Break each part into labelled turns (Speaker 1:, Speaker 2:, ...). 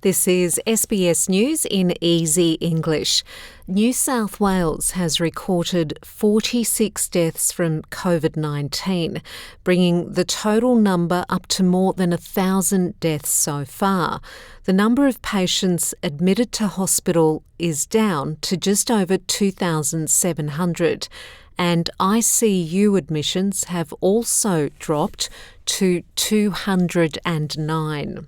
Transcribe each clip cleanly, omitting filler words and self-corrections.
Speaker 1: This is SBS News in Easy English. New South Wales has recorded 46 deaths from COVID-19, bringing the total number up to more than 1,000 deaths so far. The number of patients admitted to hospital is down to just over 2,700, and ICU admissions have also dropped to 209.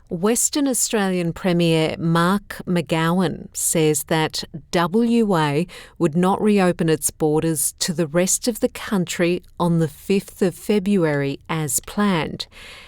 Speaker 1: Western Australian Premier Mark McGowan says that WA would not reopen its borders to the rest of the country on the 5th of February as planned.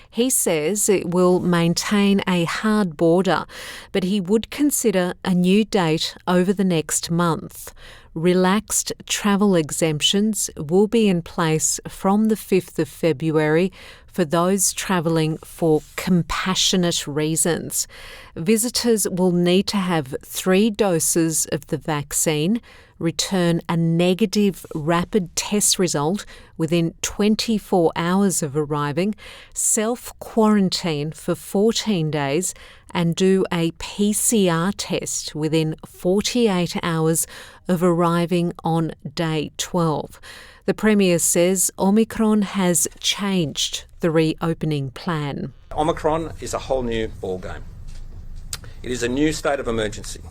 Speaker 1: He says it will maintain a hard border, but he would consider a new date over the next month. Relaxed travel exemptions will be in place from the 5th of February for those travelling for compassionate reasons. Visitors will need to have 3 doses of the vaccine, return a negative rapid test result within 24 hours of arriving, self-quarantine for 14 days, and do a PCR test within 48 hours of arriving on day 12. The Premier says Omicron has changed the reopening plan.
Speaker 2: Omicron is a whole new ballgame. It is a new state of emergency.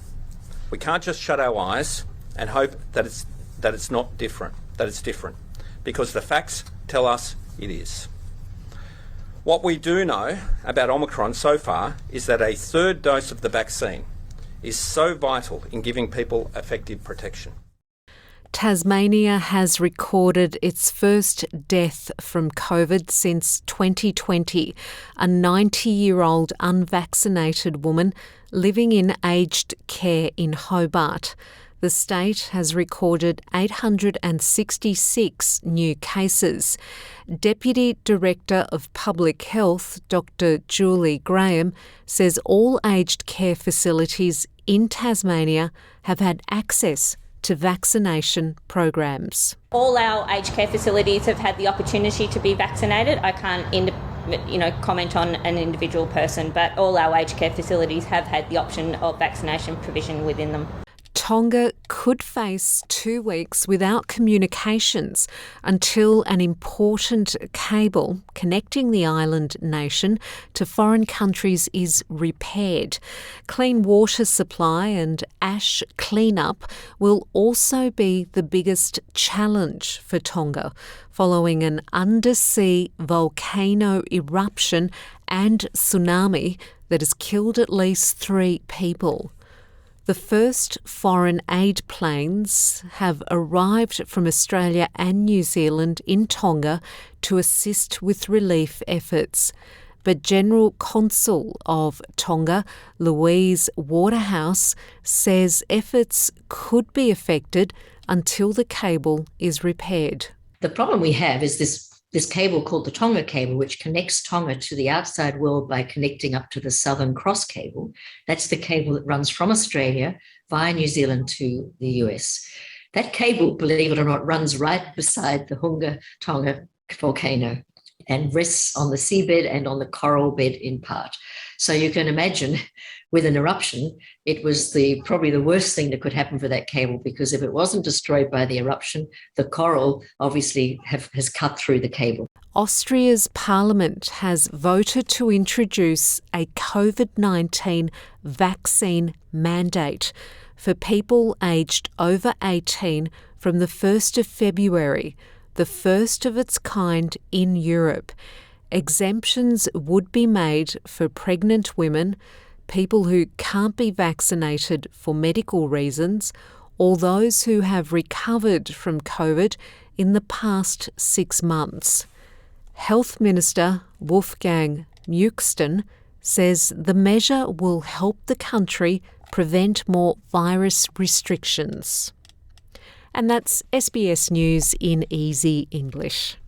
Speaker 2: We can't just shut our eyes and hope that it's not different, that it's different, because the facts tell us it is. What we do know about Omicron so far is that a 3rd dose of the vaccine is so vital in giving people effective protection.
Speaker 1: Tasmania has recorded its first death from COVID since 2020, a 90-year-old unvaccinated woman living in aged care in Hobart. The state has recorded 866 new cases. Deputy Director of Public Health, Dr. Julie Graham, says all aged care facilities in Tasmania have had access to vaccination programs.
Speaker 3: All our aged care facilities have had the opportunity to be vaccinated. I can't comment on an individual person, but all our aged care facilities have had the option of vaccination provision within them.
Speaker 1: Tonga could face 2 weeks without communications until an important cable connecting the island nation to foreign countries is repaired. Clean water supply and ash cleanup will also be the biggest challenge for Tonga, following an undersea volcano eruption and tsunami that has killed at least 3 people. The first foreign aid planes have arrived from Australia and New Zealand in Tonga to assist with relief efforts. But General Consul of Tonga, Louise Waterhouse, says efforts could be affected until the cable is repaired.
Speaker 4: The problem we have is this cable called the Tonga cable, which connects Tonga to the outside world by connecting up to the Southern Cross cable. That's the cable that runs from Australia via New Zealand to the US. That cable, believe it or not, runs right beside the Hunga Tonga volcano and rests on the seabed and on the coral bed in part. So you can imagine with an eruption, it was probably the worst thing that could happen for that cable, because if it wasn't destroyed by the eruption, the coral obviously has cut through the cable.
Speaker 1: Austria's parliament has voted to introduce a COVID-19 vaccine mandate for people aged over 18 from the 1st of February, the first of its kind in Europe. Exemptions would be made for pregnant women, people who can't be vaccinated for medical reasons, or those who have recovered from COVID in the past 6 months. Health Minister Wolfgang Muexten says the measure will help the country prevent more virus restrictions. And that's SBS News in Easy English.